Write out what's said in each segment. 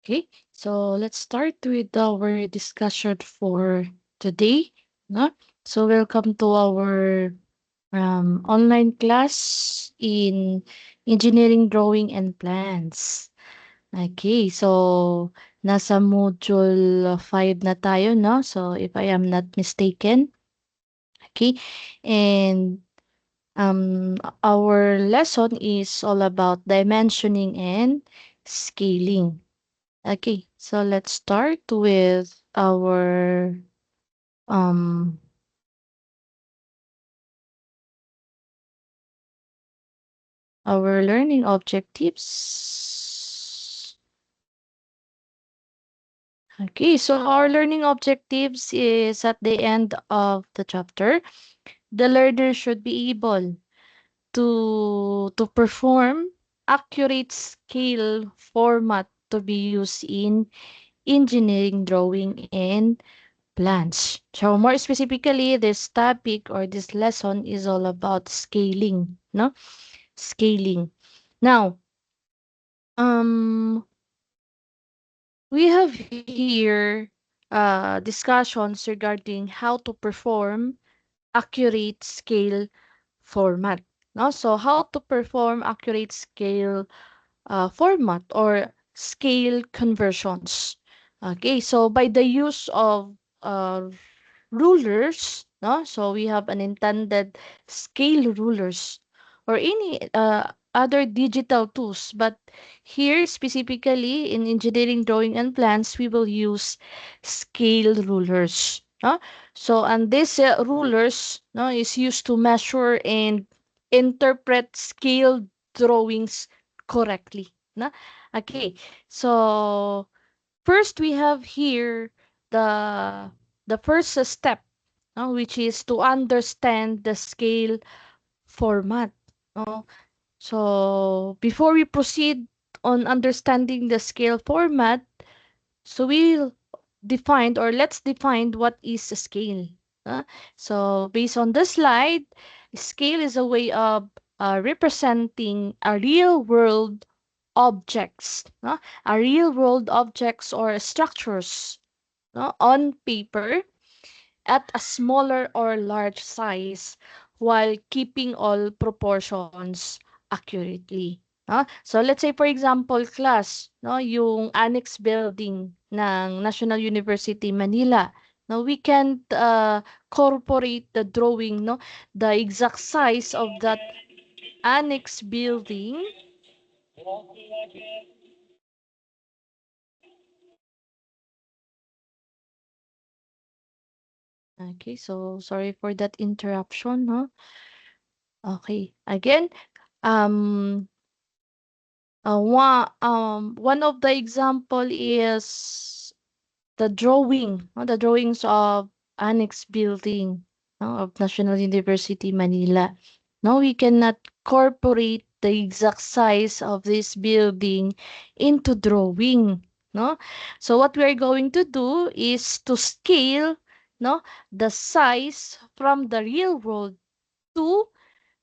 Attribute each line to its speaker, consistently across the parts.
Speaker 1: Okay, so let's start with our discussion for today. No? So welcome to our online class in engineering drawing and plans. Okay, so nasa module 5 na tayo, no? So if I am not mistaken. Okay, and our lesson is all about dimensioning and scaling. Okay, so let's start with um our learning objectives. Okay, so our learning objectives is at the end of the chapter. The learner should be able to perform accurate scale format to be used in engineering drawing and plans. So more specifically, this topic or this lesson is all about scaling, no? Scaling. Now, um, we have here discussions regarding how to perform accurate scale format. No? So how to perform accurate scale format or scale conversions. Okay, so by the use of rulers, no? So we have an intended scale rulers or any other digital tools. But here specifically in engineering drawing and plans, we will use scale rulers. No? So and this rulers no, is used to measure and interpret scale drawings correctly. No? Okay, so first, we have here the the first step, no, which is to understand the scale format. No? So before we proceed on understanding the scale format, so we'll define or let's define what is a scale. uh. So based on the slide, scale is a way of representing a real world objects, no? A real world objects or structures, no? On paper at a smaller or large size while keeping all proportions accurately. No? So let's say for example class, no, yung annex building ng National University Manila. No, we can corporate the drawing, no, the exact size of that annex building. Okay, so sorry for that interruption, no? Okay, again, um, one of the example is the drawing, no? The drawings of annex building, no? Of National University Manila. No, we cannot incorporate the exact size of this building into drawing, no? So what we are going to do is to scale, no, the size from the real world to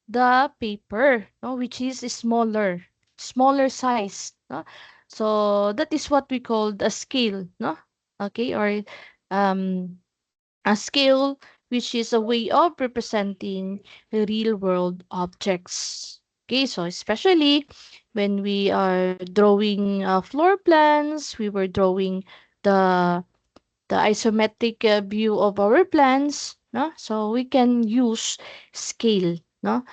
Speaker 1: the paper, no, which is smaller size, no? So that is what we call a scale, no? Okay, or um a scale which is a way of representing real world objects. Okay, so especially when we are drawing floor plans, we were drawing the the isometric view of our plans, no? So we can use scale, no?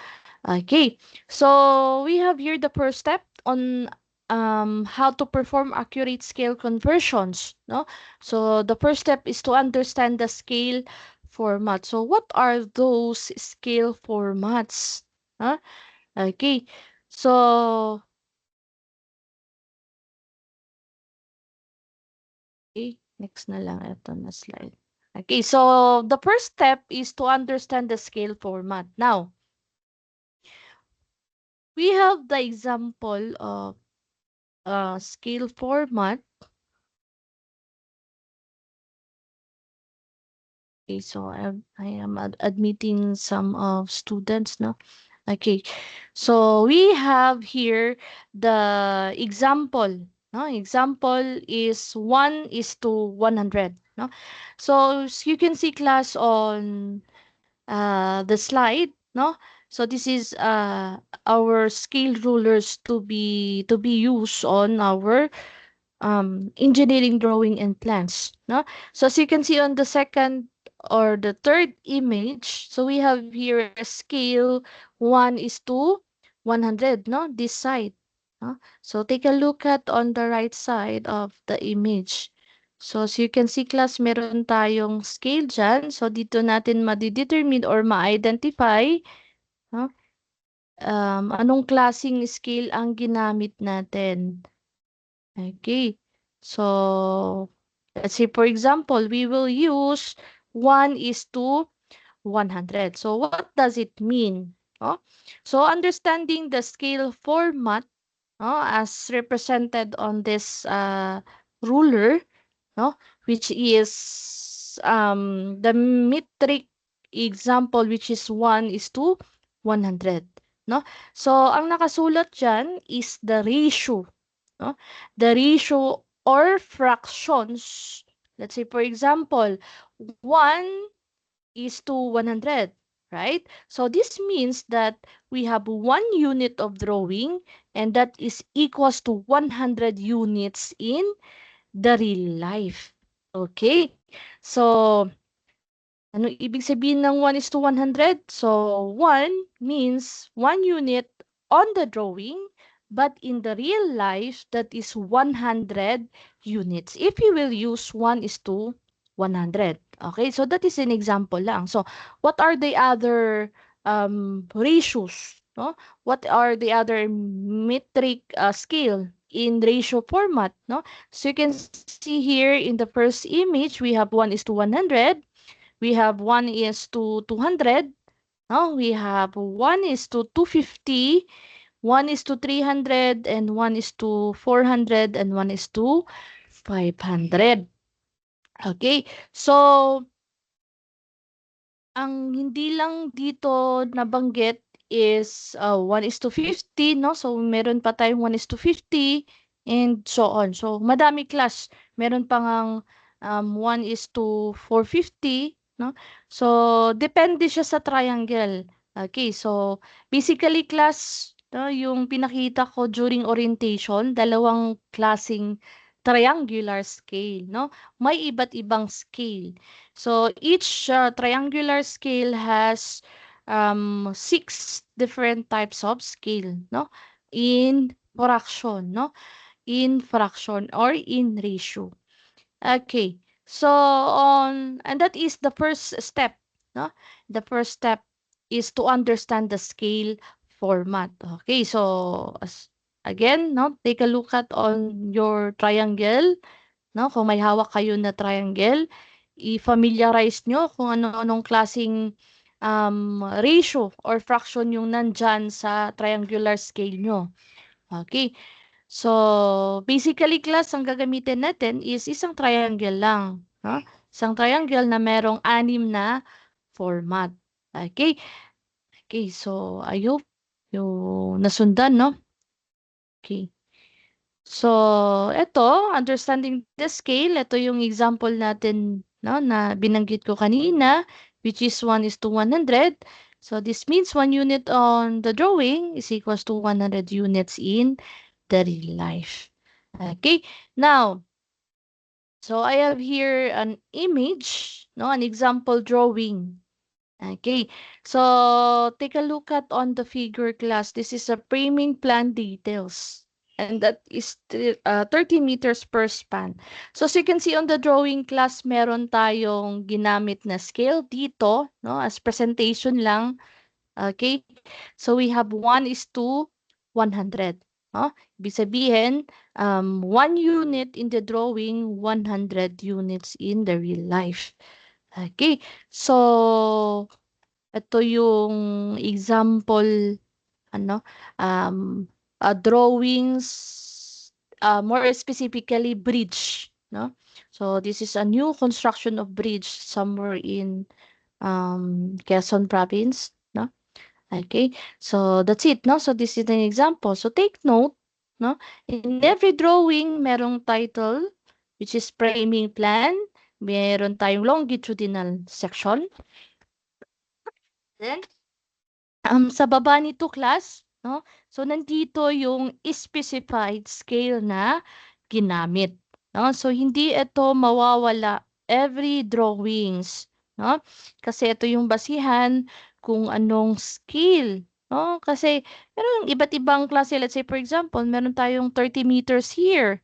Speaker 1: Okay, so we have here the first step on how to perform accurate scale conversions. No, so the first step is to understand the scale format. So what are those scale formats? Huh? Okay, so next na lang ito na slide. Okay, so the first step is to understand the scale format. Now, we have the example of scale format. Okay, so I am admitting some of students now. Okay, so we have here the example. No? Example is 1:100. No? So you can see class on the slide. No? So this is our scale rulers to be used on our engineering drawing and plans. No? So as you can see on the second or the third image, so we have here a scale 1:100. No? This side. No? So take a look at on the right side of the image. So as you can see class, meron tayong scale dyan. So dito natin madidetermine or ma-identify, no? Anong klaseng scale ang ginamit natin. Okay. So, let's say for example, we will use 1:100. So, what does it mean? Oh? So, understanding the scale format as represented on this ruler, no, which is the metric example, which is 1:100. No? So, ang nakasulat dyan is the ratio. No? The ratio or fractions. Let's say, for example, 1:100, right? So this means that we have 1 unit of drawing and that is equals to 100 units in the real life. Okay? So, ano ibig sabihin ng 1:100? So, 1 means 1 unit on the drawing, but in the real life, that is 100 units. If you will use 1:100. Okay, so that is an example lang. So, what are the other ratios? No? What are the other metric scale in ratio format? No? So, you can see here in the first image, we have 1:100. We have 1:200. No, we have 1:250, 1:300, and 1:400, and 1:500. Okay, so ang hindi lang dito nabanggit is 1:50, no? So, meron pa tayong 1:50 and so on. So, madami class. Meron pa ngang 1:450, no? So, depende siya sa triangle. Okay, so basically class, no, yung pinakita ko during orientation, dalawang klasing triangular scale, no? May iba't ibang scale. So each triangular scale has six different types of scale, no? In fraction, no? In fraction or in ratio. Okay. So on and that is the first step, no? The first step is to understand the scale format. Okay. So again, no, take a look at on your triangle. No? Kung may hawak kayo na triangle, i-familiarize nyo kung ano-anong klaseng ratio or fraction yung nandyan sa triangular scale nyo. Okay. So, basically class, ang gagamitin natin is isang triangle lang. No? Isang triangle na merong 6 na format. Okay. Okay. So, I hope yung nasundan, no? Okay. So, eto, understanding the scale, ito yung example natin, no, na binanggit ko kanina, which is 1:100. So, this means 1 unit on the drawing is equals to 100 units in the real life. Okay, now, so I have here an image, no, an example drawing. Okay, so take a look at on the figure class. This is a framing plan details. And that is 30 meters per span. So as you can see on the drawing class, meron tayong ginamit na scale dito, no, as presentation lang. Okay, so we have 1:100. No? Ibig sabihin, 1 unit in the drawing, 100 units in the real life. Okay, so ito yung example, ano, um, drawings, more specifically, bridge, no? So, this is a new construction of bridge somewhere in Quezon Province, no? Okay, so that's it, no? So, this is an example. So, take note, no? In every drawing, merong title, which is framing plan. Meron tayong longitudinal section. Then, sa baba nito class, no? So nandito yung specified scale na ginamit, no? So hindi ito mawawala every drawings, no? Kasi ito yung basihan kung anong scale, no? Kasi meron iba't ibang klase. Let's say for example, meron tayong 30 meters here,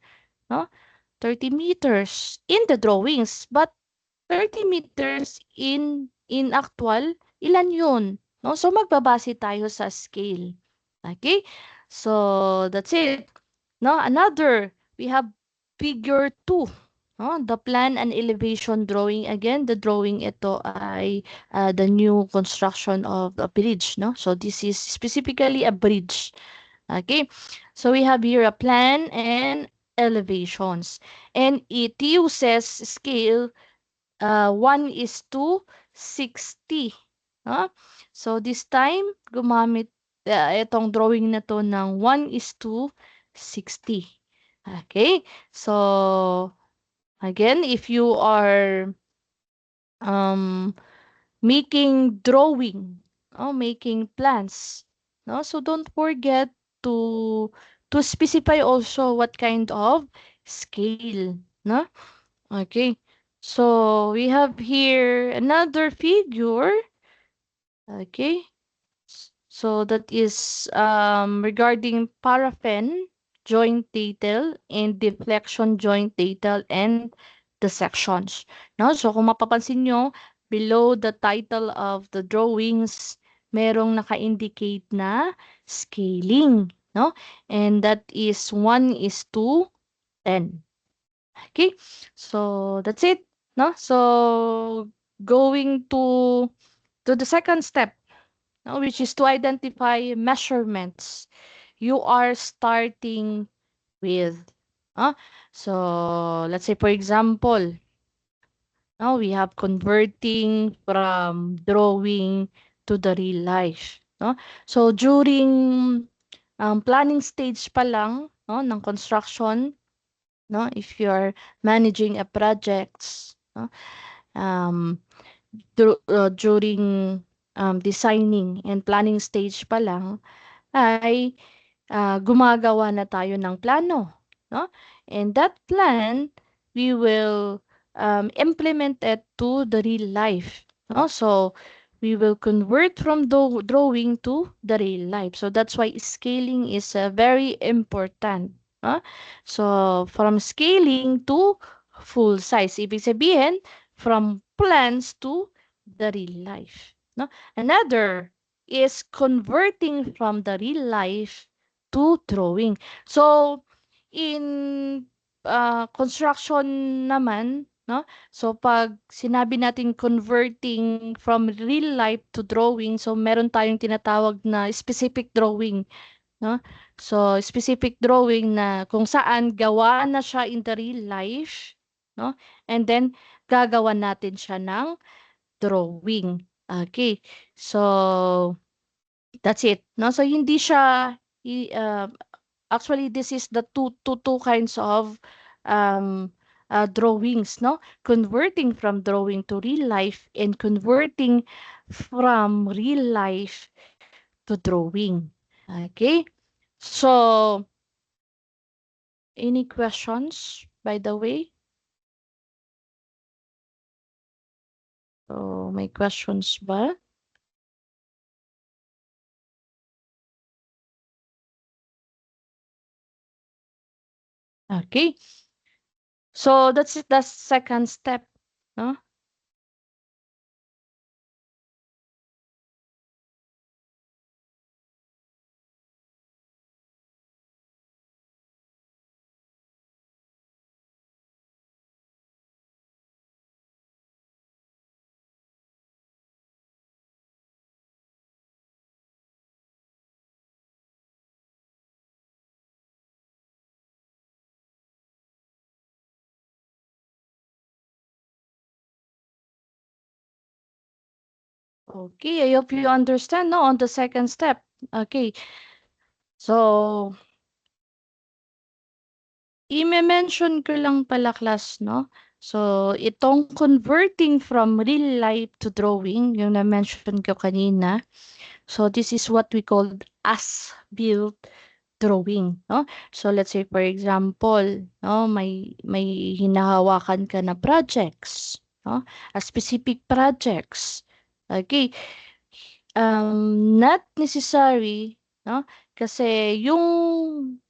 Speaker 1: no? 30 meters in the drawings, but 30 meters in actual, ilan yun? No? So, magbabase tayo sa scale. Okay? So, that's it. No? Another, we have figure 2. No? The plan and elevation drawing. Again, the drawing ito ay the new construction of a bridge. No? So, this is specifically a bridge. Okay? So, we have here a plan and elevations. And it uses scale 1 is to 60. No? So, this time, gumamit itong drawing na to ng 1 is to 60. Okay? So, again, if you are um, making drawing, making plans, no? So, don't forget to specify also what kind of scale, no? Okay. So we have here another figure. Okay. So that is regarding paraffin joint detail and deflection joint detail and the sections. No? So kung mapapansin nyo, below the title of the drawings, merong naka-indicate na scaling. No? And that is 1 is to 10. Okay, so that's it. No, so going to the second step, no, which is to identify measurements. You are starting with, uh, so let's say for example, now we have converting from drawing to the real life. No, so during planning stage pa lang, no, ng construction, no, if you're managing a projects, no, um during designing and planning stage pa lang ay gumagawa na tayo ng plano, no? And that plan, we will implement it to the real life, no? So, we will convert from the drawing to the real life. So, that's why scaling is very important, no? So, from scaling to full size. Ibig sabihin, from plans to the real life, no? Another is converting from the real life to drawing. So, in construction naman, no? So, pag sinabi natin converting from real life to drawing, so meron tayong tinatawag na specific drawing, no? So, specific drawing na kung saan gawa na siya in the real life, no? And then, gagawa natin siya ng drawing. Okay. So, that's it. No? So, hindi siya, actually, this is the two kinds of um, drawings, no? Converting from drawing to real life and converting from real life to drawing. Okay? So, any questions, by the way? So, may questions ba? Okay. So, that's it. That's second step, no? Okay, I hope you understand, no, on the second step. Okay, so I-mention ko lang pala class, no? So, itong converting from real life to drawing, yung na-mention ko kanina. So, this is what we call as-built drawing, no? So, let's say for example, no, may hinahawakan ka na projects, no? A specific projects. Okay, not necessary, no? Kasi yung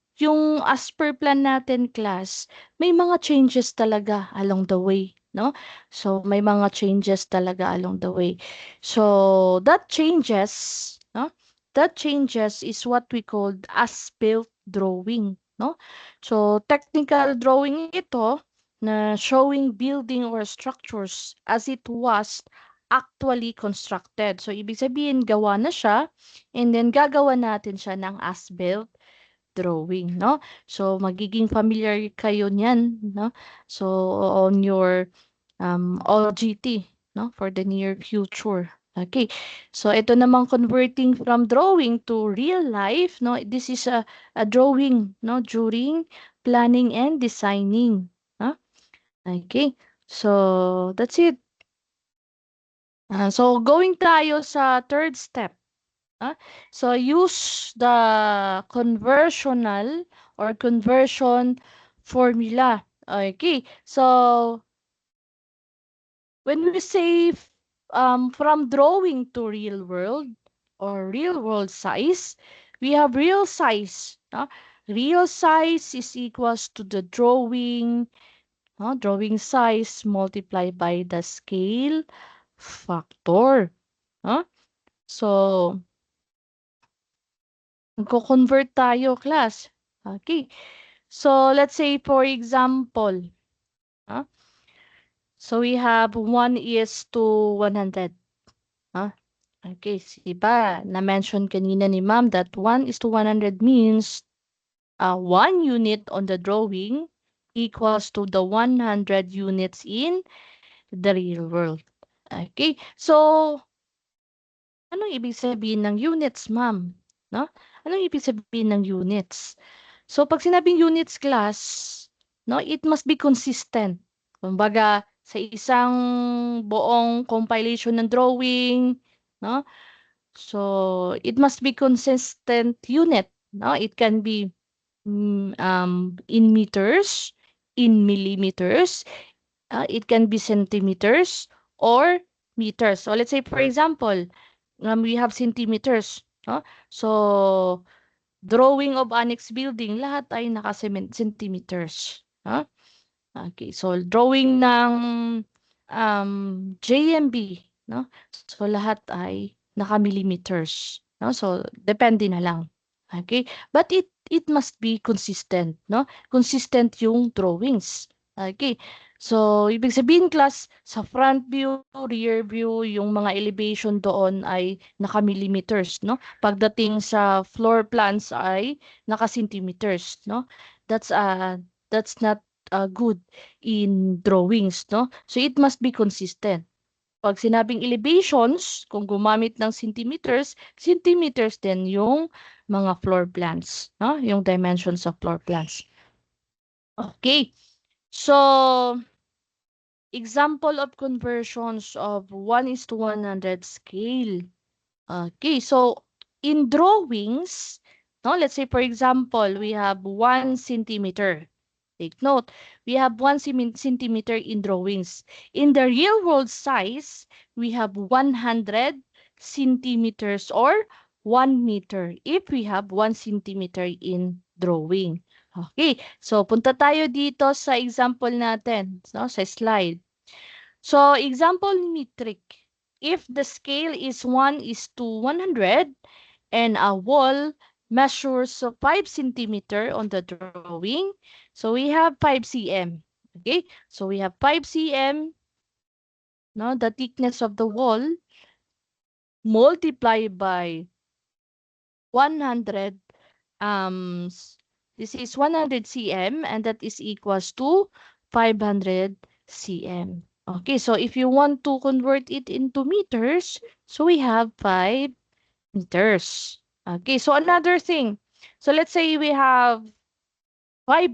Speaker 1: as per plan natin class, may mga changes talaga along the way, no? So may mga changes talaga along the way. So that changes, no? That changes is what we call as-built drawing, no? So technical drawing ito na showing building or structures as it was actually constructed. So, ibig sabihin, gawa na siya, and then gagawa natin siya ng as-built drawing, no? So, magiging familiar kayo niyan, no? So, on your OGT, no? For the near future. Okay. So, ito namang converting from drawing to real life, no? This is a drawing, no? During planning and designing, no? Okay. So, that's it. So, going tayo sa third step. Ah. So, use the conversional or conversion formula. Okay. So, when we say from drawing to real world or real world size, we have real size. Real size is equals to the drawing, drawing size multiplied by the scale factor. Huh? So, magko-convert tayo, class. Okay. So, let's say, for example, ah, so we have 1 is to 100. Ah, okay. Diba, na-mention kanina ni ma'am that 1 is to 100 means 1 unit on the drawing equals to the 100 units in the real world. Okay. So, anong ibig sabihin ng units, ma'am? No? Anong ibig sabihin ng units? So, pag sinabing units class, no, it must be consistent. Kumbaga, sa isang buong compilation ng drawing, no? So, it must be consistent unit, no? It can be in meters, in millimeters, it can be centimeters or meters. So, let's say, for example, we have centimeters, no? So, drawing of annex building, lahat ay naka-centimeters. Huh? Okay, so drawing ng JMB, no? So lahat ay naka-millimeters, no? So depende na lang. Okay? But it must be consistent, no? Consistent yung drawings. Okay. So, ibig sabihin class, sa front view, rear view, yung mga elevation doon ay naka-millimeters, no? Pagdating sa floor plans ay naka-centimeters, no? That's not good in drawings, no? So, it must be consistent. Pag sinabing elevations, kung gumamit ng centimeters, centimeters din yung mga floor plans, no? Yung dimensions of floor plans. Okay. So, example of conversions of 1 is to 100 scale. Okay, so in drawings, no, let's say for example, we have 1 centimeter. Take note, we have 1 centimeter in drawings. In the real world size, we have 100 centimeters or 1 meter if we have 1 centimeter in drawing. Okay, so punta tayo dito sa example natin, no, sa slide. So, example metric. If the scale is 1 is to 100 and a wall measures 5 centimeter on the drawing, so we have 5 cm. Okay, so we have 5 cm, no, the thickness of the wall multiplied by 100. This is 100 cm and that is equals to 500 cm. Okay, so if you want to convert it into meters, so we have 5 meters. Okay, so another thing. So let's say we have 5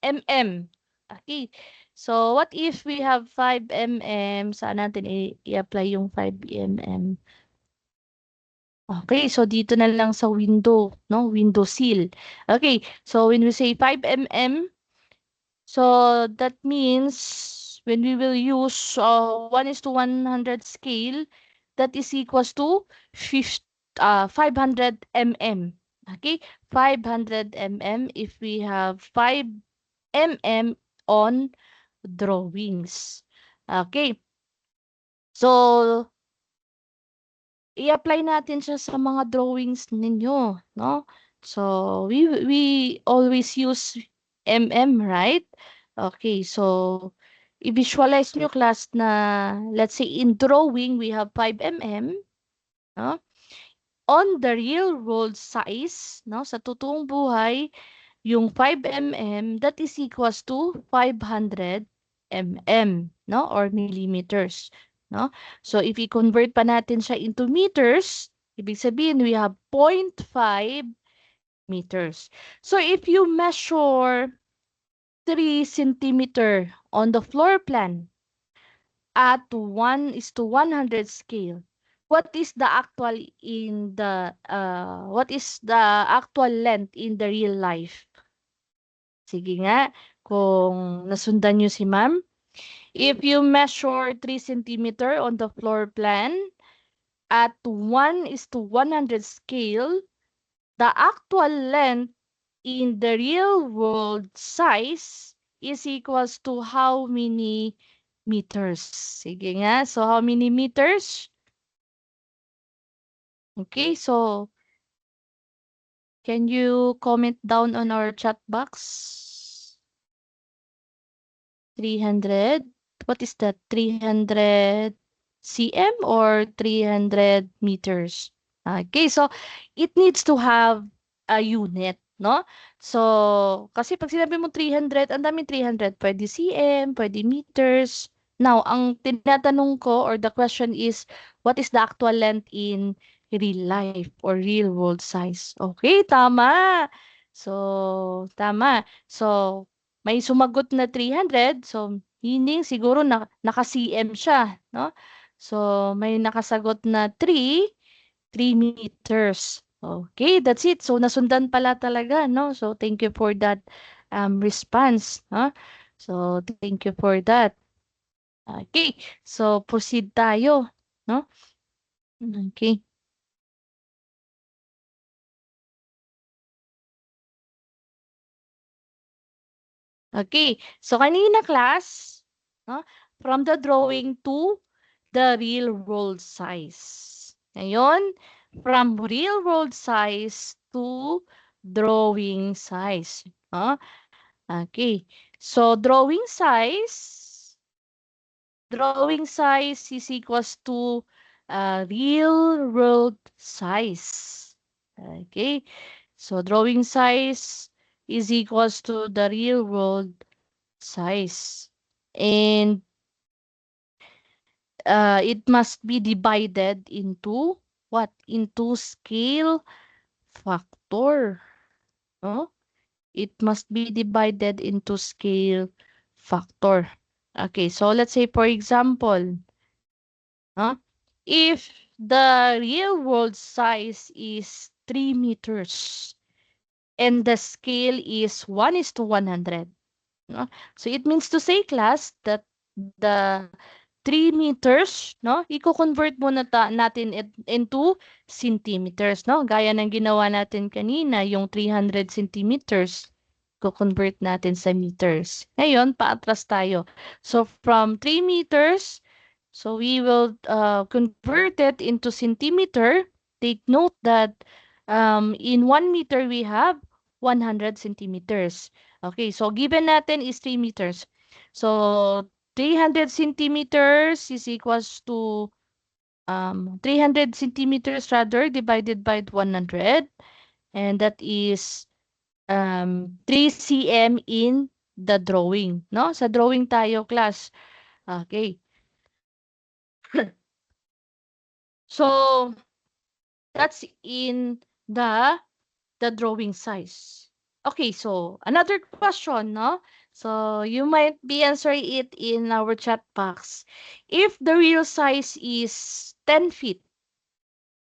Speaker 1: mm. Okay. So, what if we have 5 mm? Saan natin i-apply yung 5 mm? Okay, so dito na lang sa window, no? Window sill. Okay, so when we say 5 mm, so that means when we will use 1:100 scale, that is equals to 500 mm. Okay, 500 mm if we have 5 mm on drawings. Okay, so i-apply natin siya sa mga drawings ninyo, no? So, we always use mm, right? Okay, so i-visualize nyo class na let's say in drawing we have 5 mm, no? On the real world size, no? Sa totoong buhay, yung 5 mm, that is equals to 500 mm, no? Or millimeters, no? So, if i-convert pa natin siya into meters, ibig sabihin, we have 0.5 meters. So, if you measure 3 centimeter on the floor plan at 1:100 scale, what is the actual length in the real life? Sige nga, kung nasundan niyo si ma'am. If you measure 3 centimeter on the floor plan at 1:100 scale, the actual length in the real world size is equals to how many meters? Sige nga, so how many meters? Okay, so can you comment down on our chat box? 300. What is that? 300 cm or 300 meters? Okay, so it needs to have a unit, no? So, kasi pag sinabi mo 300, ang daming 300. Pwede cm, pwede meters. Now, ang tinatanong ko or the question is, what is the actual length in real life or real world size? Okay, tama. So, tama. So, may sumagot na 300, so meaning siguro naka-cm siya, no? So, may nakasagot na 3 meters. Okay, that's it. So, nasundan pala talaga, no? So, thank you for that response, no? So, thank you for that. Okay, so proceed tayo, no? Okay. Okay, so kanina class, no? From the drawing to the real world size. Ngayon, from real world size to drawing size. No? Okay, so drawing size is equals to real world size. Okay, so drawing size is equals to the real world size. And it must be divided into what? Into scale factor. No? It must be divided into scale factor. Okay, so let's say for example, huh? If the real world size is 3 meters and the scale is 1:100, no? So it means to say class that the 3 meters, no? Iko-convert muna natin into centimeters, no? Gaya ng ginawa natin kanina, yung 300 centimeters, iko-convert natin sa meters. Ngayon, paatras tayo. So, from 3 meters, so we will convert it into centimeter. Take note that in 1 meter, we have 100 centimeters. Okay, so given natin is 3 meters. So, 300 centimeters is equals to 300 centimeters rather divided by 100, and that is 3 cm in the drawing, no? Sa drawing tayo, class. Okay. So, that's in the drawing size. Okay, so another question, no? So you might be answering it in our chat box. If the real size is 10 feet,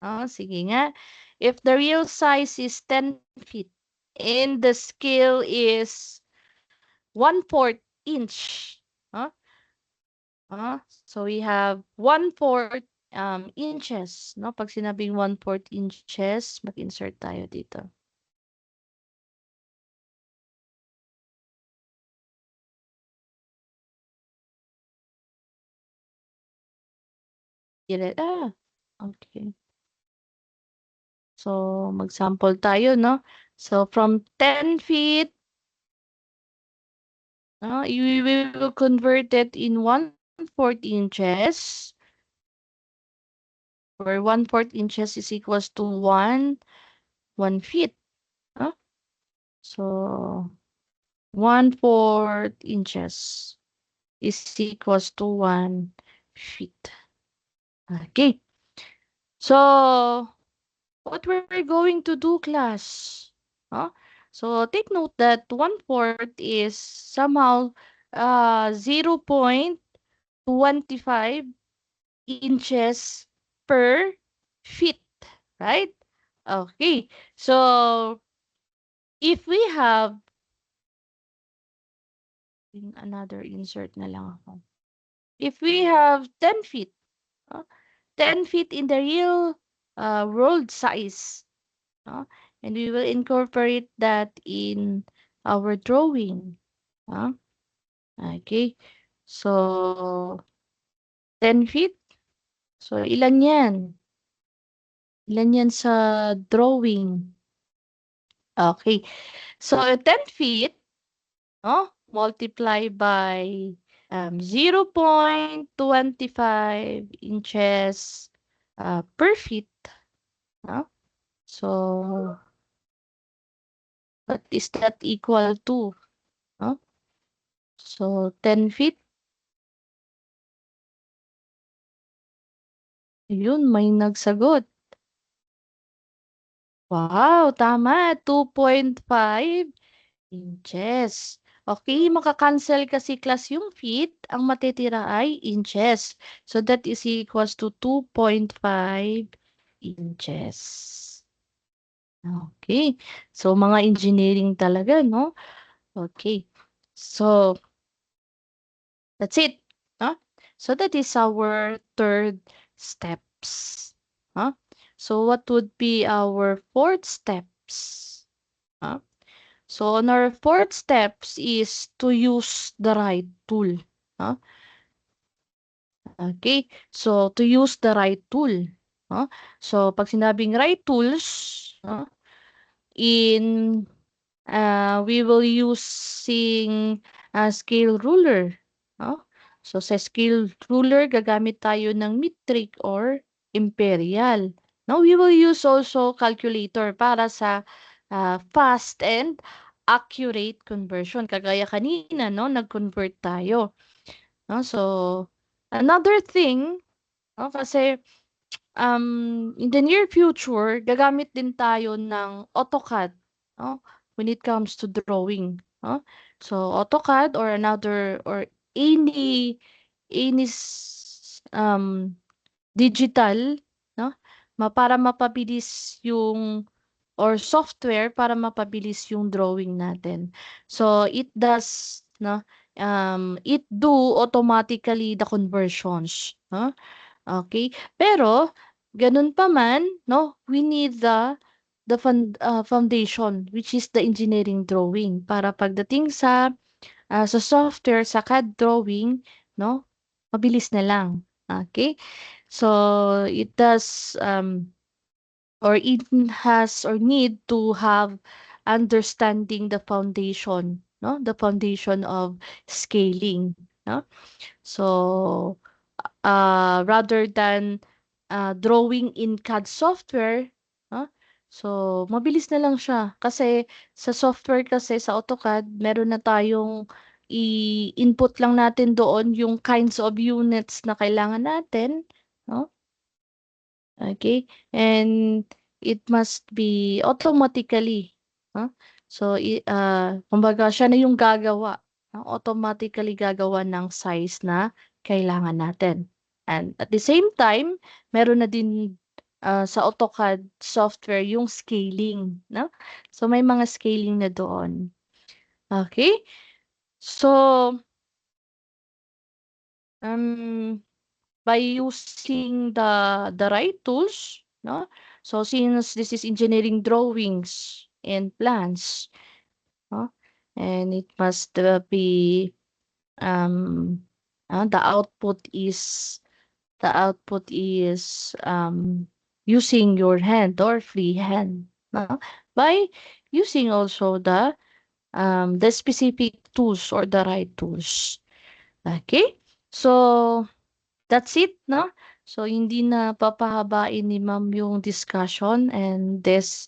Speaker 1: sige nga. If the real size is 10 feet and the scale is 1/4 inch, huh? So we have 1/4 inches, no? Pag sinabing 1/4 inches, mag-insert tayo dito. Okay. So, mag-sample tayo, no? So, from 10 feet, we will convert it in 1/4 inches, where 1/4 inches is equals to 1 feet. Huh? So, 1/4 inches is equals to 1 feet. Okay. So, what we're going to do, class? Huh? So take note that 1/4 is somehow 0.25 inches per feet, right? Okay. So if we have another insert na lang ako. If we have 10 feet, huh? 10 feet in the real world size, no? And we will incorporate that in our drawing. Huh? Okay. So, 10 feet. So, ilan yan? Ilan yan sa drawing? Okay. So, 10 feet, no? Multiply by 0.25 inches per feet. No? So, what is that equal to? No? So, 10 feet. Yun, may nagsagot. Wow, tama. 2.5 inches. Okay, maka-cancel kasi class yung feet. Ang matitira ay inches. So, that is equals to 2.5 inches. Okay. So, mga engineering talaga, no? Okay. So, that's it. Huh? So, that is our third steps. Huh? So, what would be our fourth steps? Huh? So, on our fourth steps is to use the right tool. Huh? Okay? So, to use the right tool. Huh? So, pag sinabing right tools, in we will using a scale ruler. No? So, sa scale ruler, gagamit tayo ng metric or imperial. Now, we will use also calculator para sa fast and accurate conversion. Kagaya kanina, no? Nag-convert tayo. No? So, another thing, no? Kasi in the near future, gagamit din tayo ng AutoCAD, no? When it comes to drawing, no? So, AutoCAD or another or any digital, no? Para mapabilis yung or software para mapabilis yung drawing natin. So, it does, no? It do automatically the conversions, no? Okay? Pero ganun pa man, no, we need the foundation, which is the engineering drawing para pagdating sa software, sa CAD drawing, no, mabilis na lang. Okay? So it does or it has or need to have understanding the foundation, no, the foundation of scaling, no. So rather than drawing in CAD software, ah, so mabilis na lang siya. Kasi sa software kasi sa AutoCAD, meron na tayong i-input lang natin doon yung kinds of units na kailangan natin, no? Okay? And it must be automatically, huh? So, kumbaga siya na yung gagawa, automatically gagawa ng size na kailangan natin. And at the same time, meron na din sa AutoCAD software yung scaling, no? So, may mga scaling na doon. Okay? So, um, by using the right tools, no? So, since this is engineering drawings and plans, no? And it must be um the output is using your hand or free hand, no? By using also the specific tools or the right tools. Okay? So that's it, no? So, hindi na papahabain ni ma'am yung discussion, and this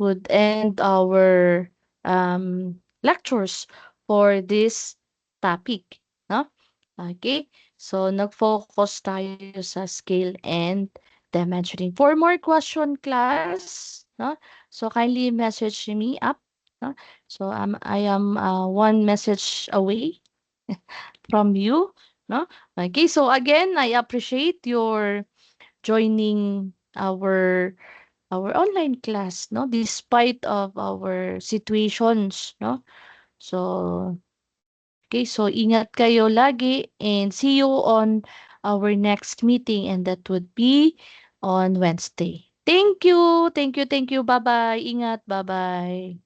Speaker 1: would end our lectures for this topic, no? Okay? So, nag-focus tayo sa scale and dimensioning. For more question, class, no? So, kindly message me up, no? So, I am one message away from you, no? Okay, so again, I appreciate your joining our online class, no? Despite of our situations, no? So, okay, so ingat kayo lagi and see you on our next meeting, and that would be on Wednesday. Thank you. Thank you. Thank you. Bye-bye. Ingat. Bye-bye.